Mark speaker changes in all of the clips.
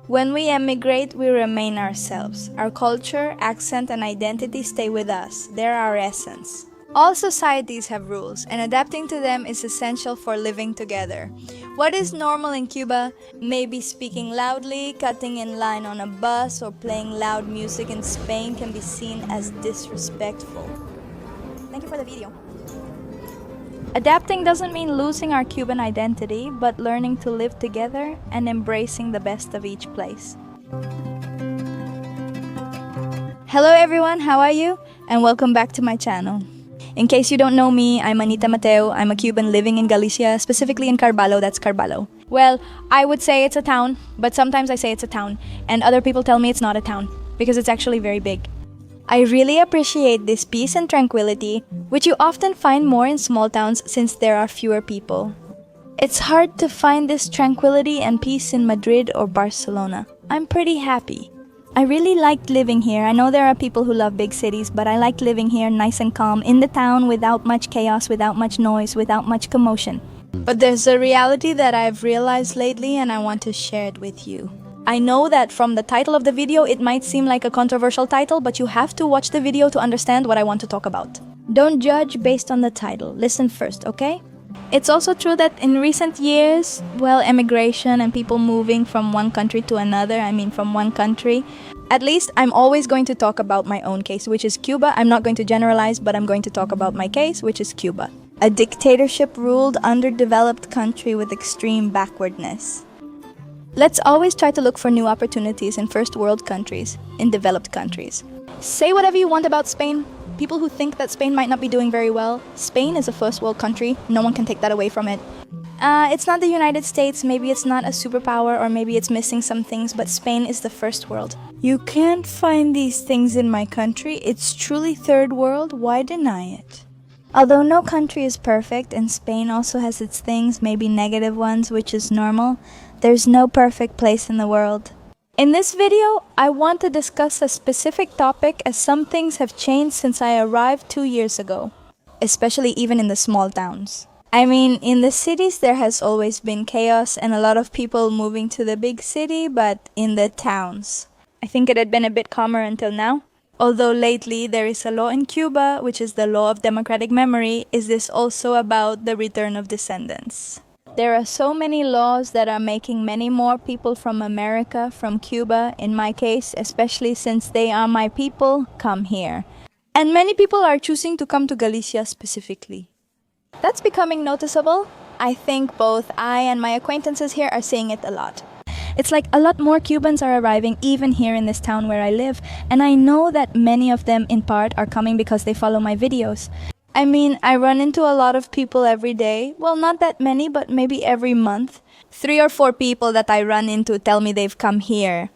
Speaker 1: When we emigrate, we remain ourselves. Our culture, accent, and identity stay with us. They're our essence. All societies have rules, and adapting to them is essential for living together. What is normal in Cuba may be speaking loudly, cutting in line on a bus, or playing loud music in Spain can be seen as disrespectful. Thank you for the video. Adapting doesn't mean losing our Cuban identity, but learning to live together and embracing the best of each place. Hello everyone, how are you? And welcome back to my channel. In case you don't know me, I'm Anita Mateo. I'm a Cuban living in Galicia, specifically in Carballo, that's Carballo. Well, I would say it's a town, but sometimes I say it's a town, and other people tell me it's not a town, because it's actually very big. I really appreciate this peace and tranquility, which you often find more in small towns since there are fewer people. It's hard to find this tranquility and peace in Madrid or Barcelona. I'm pretty happy. I really liked living here. I know there are people who love big cities, but I like living here nice and calm in the town without much chaos, without much noise, without much commotion. But there's a reality that I've realized lately and I want to share it with you. I know that from the title of the video, it might seem like a controversial title, but you have to watch the video to understand what I want to talk about. Don't judge based on the title. Listen first, okay? It's also true that in recent years, emigration and people moving from one country to another, from one country. At least I'm always going to talk about my own case, which is Cuba. I'm not going to generalize, but I'm going to talk about my case, which is Cuba. A dictatorship-ruled, underdeveloped country with extreme backwardness. Let's always try to look for new opportunities in first world countries, in developed countries. Say whatever you want about Spain. People who think that Spain might not be doing very well, Spain is a first world country, no one can take that away from it. It's not the United States, maybe it's not a superpower, or maybe it's missing some things, but Spain is the first world. You can't find these things in my country, it's truly third world, why deny it? Although no country is perfect, and Spain also has its things, maybe negative ones, which is normal, there's no perfect place in the world. In this video, I want to discuss a specific topic as some things have changed since I arrived 2 years ago, especially even in the small towns. In the cities there has always been chaos and a lot of people moving to the big city, but in the towns, I think it had been a bit calmer until now. Although lately there is a law in Cuba, which is the law of democratic memory. Is this also about the return of descendants? There are so many laws that are making many more people from America, from Cuba, in my case, especially since they are my people, come here. And many people are choosing to come to Galicia specifically. That's becoming noticeable. I think both I and my acquaintances here are seeing it a lot. It's like a lot more Cubans are arriving even here in this town where I live, and I know that many of them in part are coming because they follow my videos. I run into a lot of people every day. Well, not that many, but maybe every month. 3 or 4 people that I run into tell me they've come here,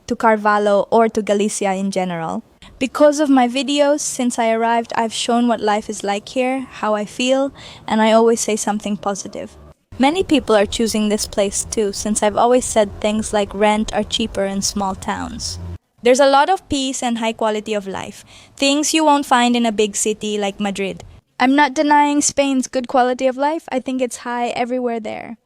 Speaker 1: to Carvalho or to Galicia in general. Because of my videos, since I arrived, I've shown what life is like here, how I feel, and I always say something positive. Many people are choosing this place too, since I've always said things like rent are cheaper in small towns. There's a lot of peace and high quality of life, things you won't find in a big city like Madrid. I'm not denying Spain's good quality of life, I think it's high everywhere there.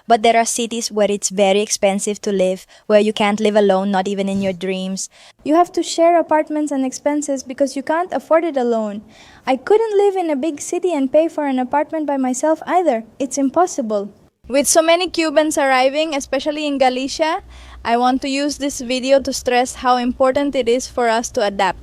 Speaker 1: But there are cities where it's very expensive to live, where you can't live alone, not even in your dreams. You have to share apartments and expenses because you can't afford it alone. I couldn't live in a big city and pay for an apartment by myself either. It's impossible. With so many Cubans arriving, especially in Galicia, I want to use this video to stress how important it is for us to adapt.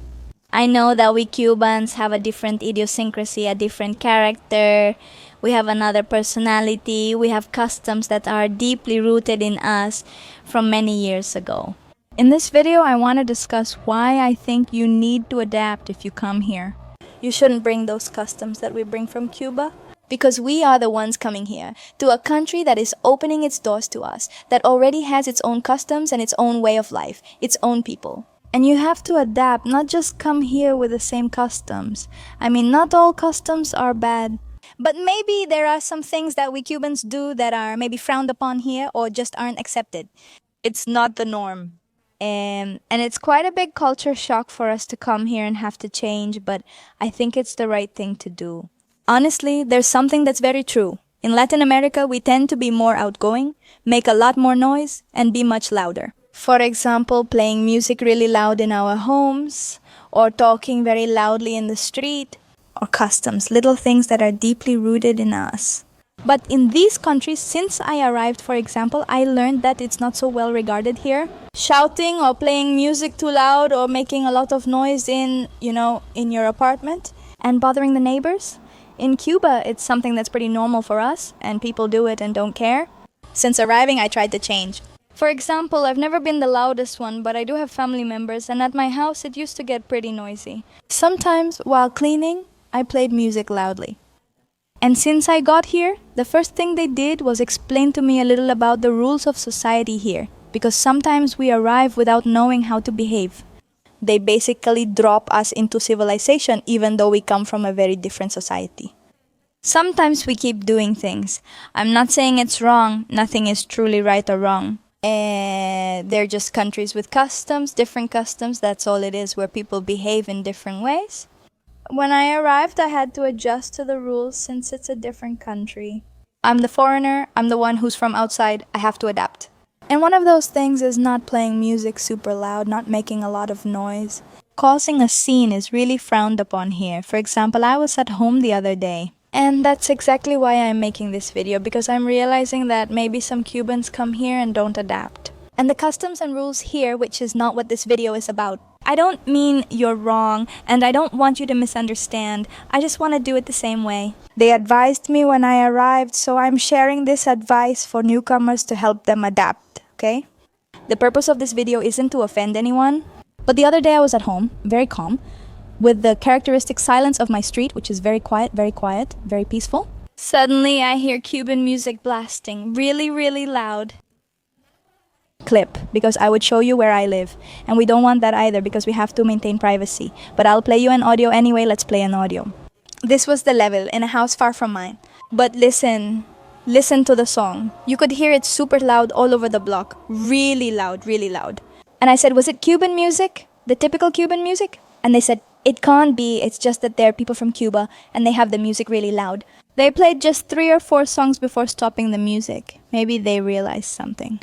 Speaker 1: I know that we Cubans have a different idiosyncrasy, a different character. We have another personality. We have customs that are deeply rooted in us from many years ago. In this video, I want to discuss why I think you need to adapt if you come here. You shouldn't bring those customs that we bring from Cuba, because we are the ones coming here to a country that is opening its doors to us, that already has its own customs and its own way of life, its own people. And you have to adapt, not just come here with the same customs. Not all customs are bad. But maybe there are some things that we Cubans do that are maybe frowned upon here or just aren't accepted. It's not the norm. And it's quite a big culture shock for us to come here and have to change, but I think it's the right thing to do. Honestly, there's something that's very true. In Latin America, we tend to be more outgoing, make a lot more noise, and be much louder. For example, playing music really loud in our homes, or talking very loudly in the street, or customs, little things that are deeply rooted in us. But in these countries, since I arrived, for example, I learned that it's not so well regarded here. Shouting or playing music too loud or making a lot of noise in your apartment and bothering the neighbors. In Cuba, it's something that's pretty normal for us, and people do it and don't care. Since arriving, I tried to change. For example, I've never been the loudest one, but I do have family members, and at my house it used to get pretty noisy. Sometimes, while cleaning, I played music loudly. And since I got here, the first thing they did was explain to me a little about the rules of society here, because sometimes we arrive without knowing how to behave. They basically drop us into civilization even though we come from a very different society. Sometimes we keep doing things. I'm not saying it's wrong. Nothing is truly right or wrong. They're just countries with customs, different customs. That's all it is, where people behave in different ways. When I arrived, I had to adjust to the rules since it's a different country. I'm the foreigner. I'm the one who's from outside. I have to adapt. And one of those things is not playing music super loud, not making a lot of noise. Causing a scene is really frowned upon here. For example, I was at home the other day. And that's exactly why I'm making this video, because I'm realizing that maybe some Cubans come here and don't adapt. And the customs and rules here, which is not what this video is about. I don't mean you're wrong, and I don't want you to misunderstand. I just want to do it the same way. They advised me when I arrived, so I'm sharing this advice for newcomers to help them adapt, okay? The purpose of this video isn't to offend anyone, but the other day I was at home, very calm, with the characteristic silence of my street, which is very quiet, very peaceful. Suddenly I hear Cuban music blasting, really, really loud. Clip, because I would show you where I live, and we don't want that either because we have to maintain privacy. But I'll play you an audio anyway. Let's play an audio. This was the level in a house far from mine. But listen to the song. You could hear it super loud all over the block, really loud, really loud. And I said, was it Cuban music? The typical Cuban music? And they said, it can't be, it's just that they're people from Cuba and they have the music really loud. They played just 3 or 4 songs before stopping the music. Maybe they realized something.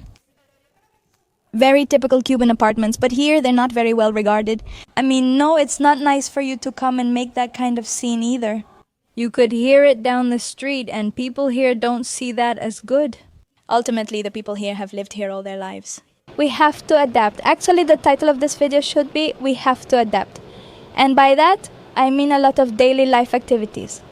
Speaker 1: Very typical Cuban apartments, but here they're not very well regarded. I mean, no, it's not nice for you to come and make that kind of scene either. You could hear it down the street, and people here don't see that as good. Ultimately, the people here have lived here all their lives. We have to adapt. Actually, the title of this video should be, We Have to Adapt. And by that, I mean a lot of daily life activities.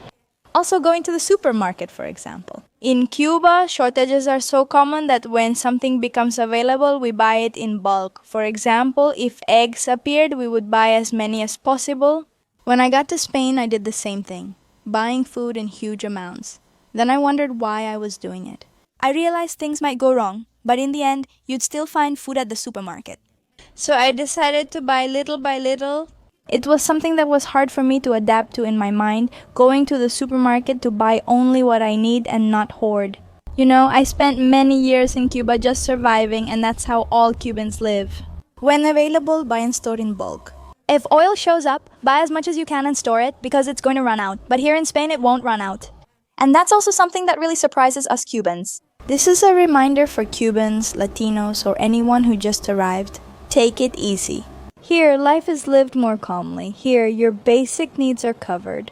Speaker 1: Also going to the supermarket, for example. In Cuba, shortages are so common that when something becomes available, we buy it in bulk. For example, if eggs appeared, we would buy as many as possible. When I got to Spain, I did the same thing, buying food in huge amounts. Then I wondered why I was doing it. I realized things might go wrong, but in the end, you'd still find food at the supermarket. So I decided to buy little by little. It was something that was hard for me to adapt to in my mind, going to the supermarket to buy only what I need and not hoard. You know, I spent many years in Cuba just surviving, and that's how all Cubans live. When available, buy and store in bulk. If oil shows up, buy as much as you can and store it because it's going to run out. But here in Spain, it won't run out. And that's also something that really surprises us Cubans. This is a reminder for Cubans, Latinos, or anyone who just arrived. Take it easy. Here, life is lived more calmly. Here, your basic needs are covered.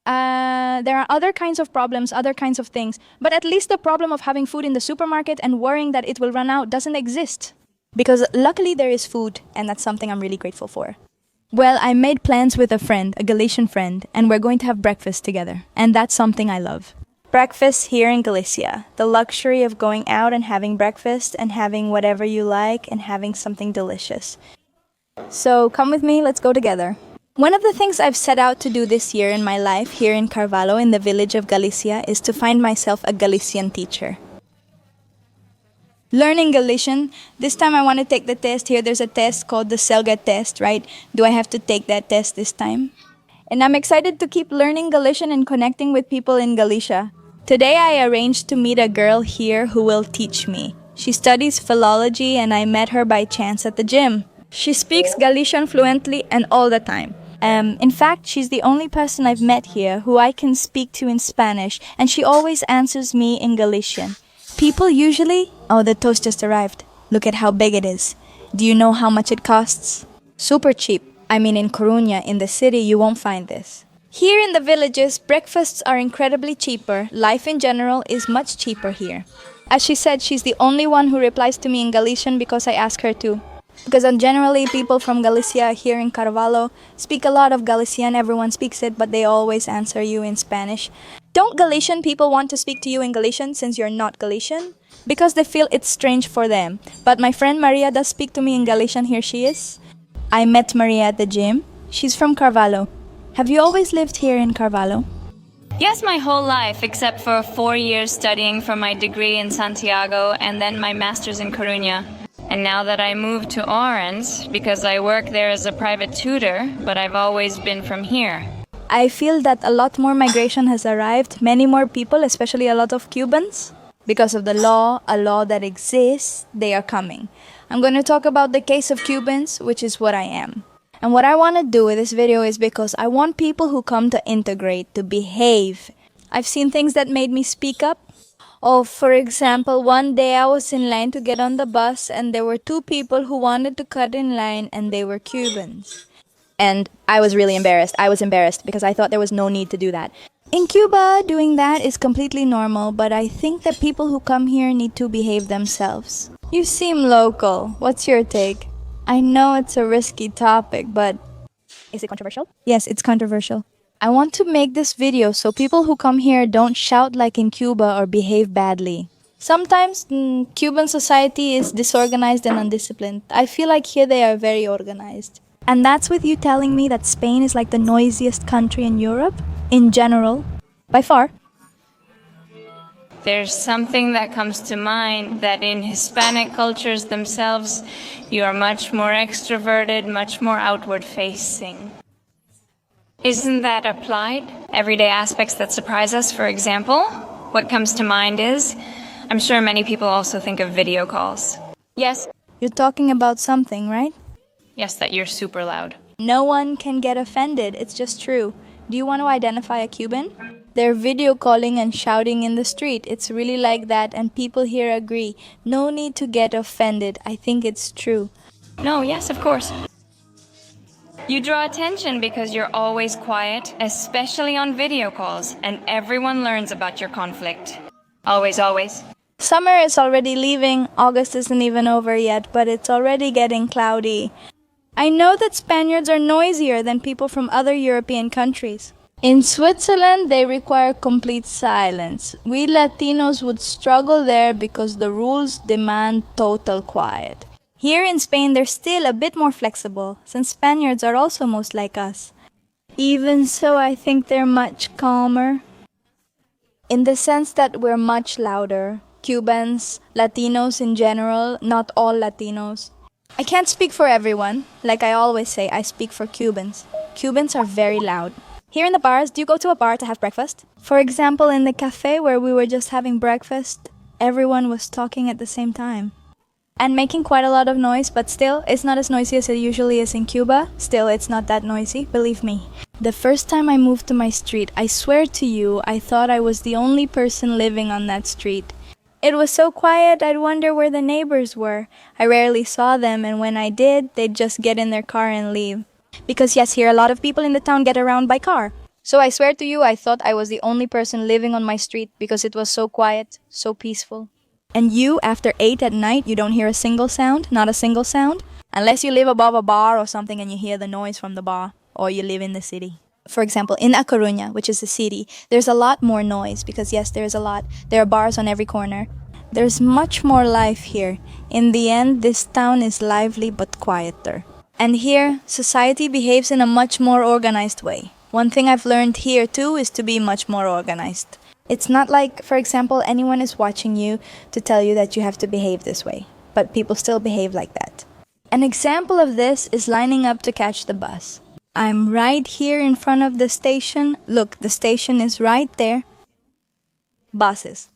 Speaker 1: There are other kinds of problems, other kinds of things, but at least the problem of having food in the supermarket and worrying that it will run out doesn't exist. Because luckily there is food, and that's something I'm really grateful for. Well, I made plans with a friend, a Galician friend, and we're going to have breakfast together, and that's something I love. Breakfast here in Galicia, the luxury of going out and having breakfast and having whatever you like and having something delicious. So come with me, let's go together. One of the things I've set out to do this year in my life here in Carvalho, in the village of Galicia, is to find myself a Galician teacher. Learning Galician, this time I want to take the test here. There's a test called the Selga test, right? Do I have to take that test this time? And I'm excited to keep learning Galician and connecting with people in Galicia. Today I arranged to meet a girl here who will teach me. She studies philology and I met her by chance at the gym. She speaks Galician fluently and all the time. In fact, she's the only person I've met here who I can speak to in Spanish, and she always answers me in Galician. People usually... Oh, the toast just arrived. Look at how big it is. Do you know how much it costs? Super cheap. I mean, in Coruña, in the city, you won't find this. Here in the villages, breakfasts are incredibly cheaper. Life in general is much cheaper here. As she said, she's the only one who replies to me in Galician because I ask her to. Because generally, people from Galicia here in Carvalho speak a lot of Galician. Everyone speaks it, but they always answer you in Spanish. Don't Galician people want to speak to you in Galician since you're not Galician? Because they feel it's strange for them. But my friend Maria does speak to me in Galician. Here she is. I met Maria at the gym. She's from Carvalho. Have you always lived here in Carvalho?
Speaker 2: Yes, my whole life, except for 4 years studying for my degree in Santiago and then my master's in Coruña. And now that I moved to Orange, because I work there as a private tutor, but I've always been from here.
Speaker 1: I feel that a lot more migration has arrived, many more people, especially a lot of Cubans. Because of the law, a law that exists, they are coming. I'm going to talk about the case of Cubans, which is what I am. And what I want to do with this video is because I want people who come to integrate, to behave. I've seen things that made me speak up. Oh, for example, one day I was in line to get on the bus and there were two people who wanted to cut in line and they were Cubans. And I was really embarrassed. I was embarrassed because I thought there was no need to do that. In Cuba, doing that is completely normal, but I think that people who come here need to behave themselves. You seem local. What's your take? I know it's a risky topic, but... Is it controversial? Yes, it's controversial. I want to make this video so people who come here don't shout like in Cuba or behave badly. Sometimes Cuban society is disorganized and undisciplined. I feel like here they are very organized. And that's with you telling me that Spain is like the noisiest country in Europe, in general, by far.
Speaker 2: There's something that comes to mind that in Hispanic cultures themselves, you are much more extroverted, much more outward facing. Isn't that applied? Everyday aspects that surprise us, for example. What comes to mind is, I'm sure many people also think of video calls. Yes.
Speaker 1: You're talking about something, right?
Speaker 2: Yes, that you're super loud.
Speaker 1: No one can get offended, it's just true. Do you want to identify a Cuban? They're video calling and shouting in the street. It's really like that and people here agree. No need to get offended. I think it's true.
Speaker 2: No, yes, of course. You draw attention because you're always quiet, especially on video calls, and everyone learns about your conflict. Always, always.
Speaker 1: Summer is already leaving. August isn't even over yet, but it's already getting cloudy. I know that Spaniards are noisier than people from other European countries. In Switzerland, they require complete silence. We Latinos would struggle there because the rules demand total quiet. Here in Spain, they're still a bit more flexible, since Spaniards are also most like us. Even so, I think they're much calmer. In the sense that we're much louder. Cubans, Latinos in general, not all Latinos. I can't speak for everyone. Like I always say, I speak for Cubans. Cubans are very loud. Here in the bars, do you go to a bar to have breakfast? For example, in the cafe where we were just having breakfast, everyone was talking at the same time. And making quite a lot of noise, but still, it's not as noisy as it usually is in Cuba. Still, it's not that noisy, believe me. The first time I moved to my street, I swear to you, I thought I was the only person living on that street. It was so quiet, I'd wonder where the neighbors were. I rarely saw them, and when I did, they'd just get in their car and leave. Because yes, here a lot of people in the town get around by car. So I swear to you, I thought I was the only person living on my street because it was so quiet, so peaceful. And you, after 8 at night, you don't hear a single sound? Not a single sound? Unless you live above a bar or something and you hear the noise from the bar, or you live in the city. For example, in A Coruña, which is the city, there's a lot more noise because yes, there's a lot. There are bars on every corner. There's much more life here. In the end, this town is lively but quieter. And here, society behaves in a much more organized way. One thing I've learned here too is to be much more organized. It's not like, for example, anyone is watching you to tell you that you have to behave this way. But people still behave like that. An example of this is lining up to catch the bus. I'm right here in front of the station. Look, the station is right there. Buses.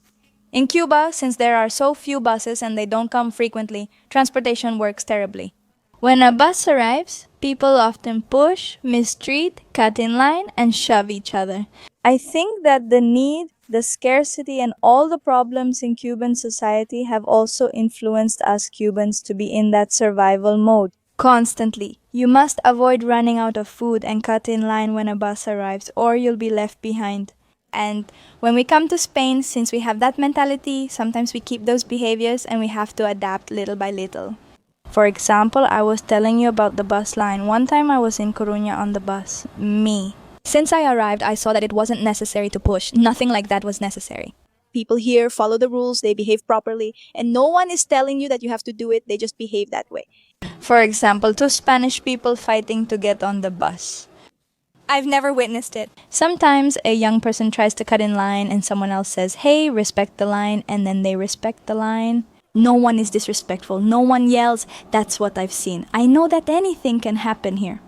Speaker 1: In Cuba, since there are so few buses and they don't come frequently, transportation works terribly. When a bus arrives, people often push, mistreat, cut in line, and shove each other. I think that the need The scarcity and all the problems in Cuban society have also influenced us Cubans to be in that survival mode constantly. You must avoid running out of food and cut in line when a bus arrives, or you'll be left behind. And when we come to Spain, since we have that mentality, sometimes we keep those behaviors and we have to adapt little by little. For example, I was telling you about the bus line. One time I was in Coruña on the bus. Since I arrived, I saw that it wasn't necessary to push. Nothing like that was necessary. People here follow the rules, they behave properly, and no one is telling you that you have to do it, they just behave that way. For example, two Spanish people fighting to get on the bus. I've never witnessed it. Sometimes a young person tries to cut in line and someone else says, "Hey, respect the line," and then they respect the line. No one is disrespectful. No one yells. That's what I've seen. I know that anything can happen here.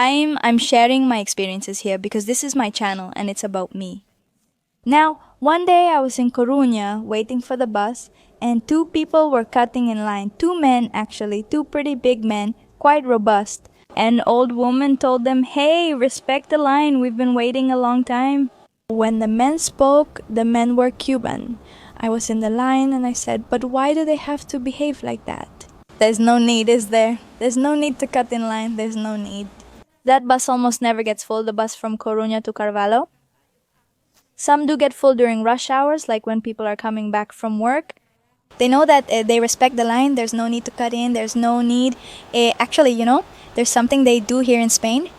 Speaker 1: I'm sharing my experiences here because this is my channel and it's about me. Now, one day I was in Coruña waiting for the bus and two people were cutting in line. Two men actually, two pretty big men, quite robust. An old woman told them, "Hey, respect the line, we've been waiting a long time." When the men spoke, the men were Cuban. I was in the line and I said, "But why do they have to behave like that?" There's no need, is there? There's no need to cut in line, there's no need. That bus almost never gets full, the bus from Coruña to Carvalho. Some do get full during rush hours, like when people are coming back from work. They know that they respect the line, there's no need to cut in, there's no need. Actually, there's something they do here in Spain.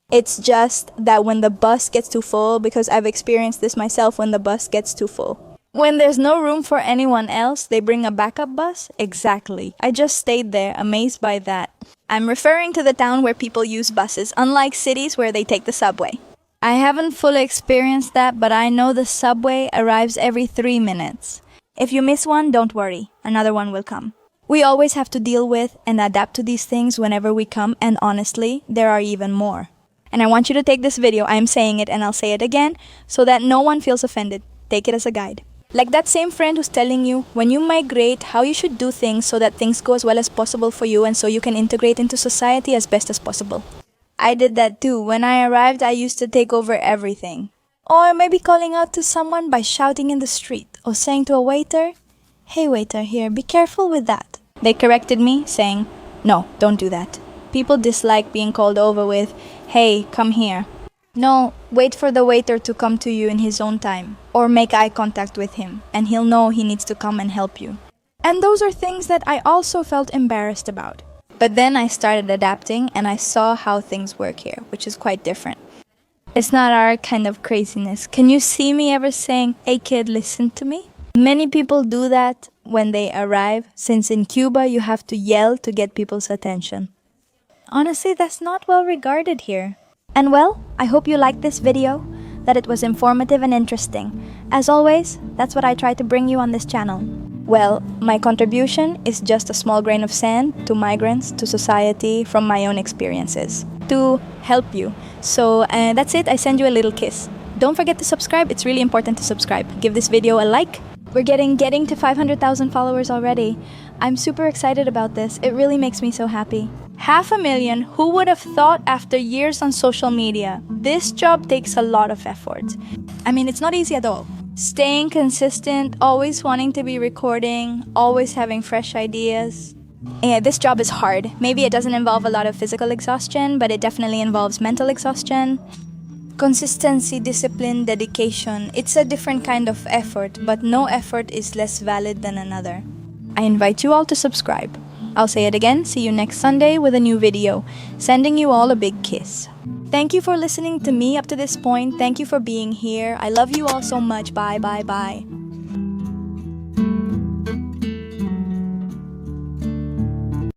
Speaker 1: It's just that when the bus gets too full, because I've experienced this myself when the bus gets too full. When there's no room for anyone else, they bring a backup bus? Exactly. I just stayed there, amazed by that. I'm referring to the town where people use buses, unlike cities where they take the subway. I haven't fully experienced that, but I know the subway arrives every 3 minutes. If you miss one, don't worry. Another one will come. We always have to deal with and adapt to these things whenever we come, and honestly, there are even more. And I want you to take this video, I'm saying it and I'll say it again, so that no one feels offended. Take it as a guide. Like that same friend who's telling you, when you migrate, how you should do things so that things go as well as possible for you and so you can integrate into society as best as possible. I did that too. When I arrived, I used to take over everything. Or maybe calling out to someone by shouting in the street, or saying to a waiter, "Hey waiter, here, be careful with that." They corrected me, saying, "No, don't do that." People dislike being called over with, "Hey, come here." No, wait for the waiter to come to you in his own time, or make eye contact with him, and he'll know he needs to come and help you. And those are things that I also felt embarrassed about. But then I started adapting and I saw how things work here, which is quite different. It's not our kind of craziness. Can you see me ever saying, "Hey kid, listen to me"? Many people do that when they arrive, since in Cuba you have to yell to get people's attention. Honestly, that's not well regarded here. And well, I hope you liked this video, that it was informative and interesting. As always, that's what I try to bring you on this channel. Well, my contribution is just a small grain of sand to migrants, to society, from my own experiences, to help you. So that's it, I send you a little kiss. Don't forget to subscribe, it's really important to subscribe. Give this video a like. We're getting to 500,000 followers already. I'm super excited about this, it really makes me so happy. 500,000, who would have thought after years on social media? This job takes a lot of effort. I mean, it's not easy at all. Staying consistent, always wanting to be recording, always having fresh ideas. Yeah, this job is hard. Maybe it doesn't involve a lot of physical exhaustion, but it definitely involves mental exhaustion. Consistency, discipline, dedication. It's a different kind of effort, but no effort is less valid than another. I invite you all to subscribe. I'll say it again, see you next Sunday with a new video. Sending you all a big kiss. Thank you for listening to me up to this point. Thank you for being here. I love you all so much. Bye, bye, bye.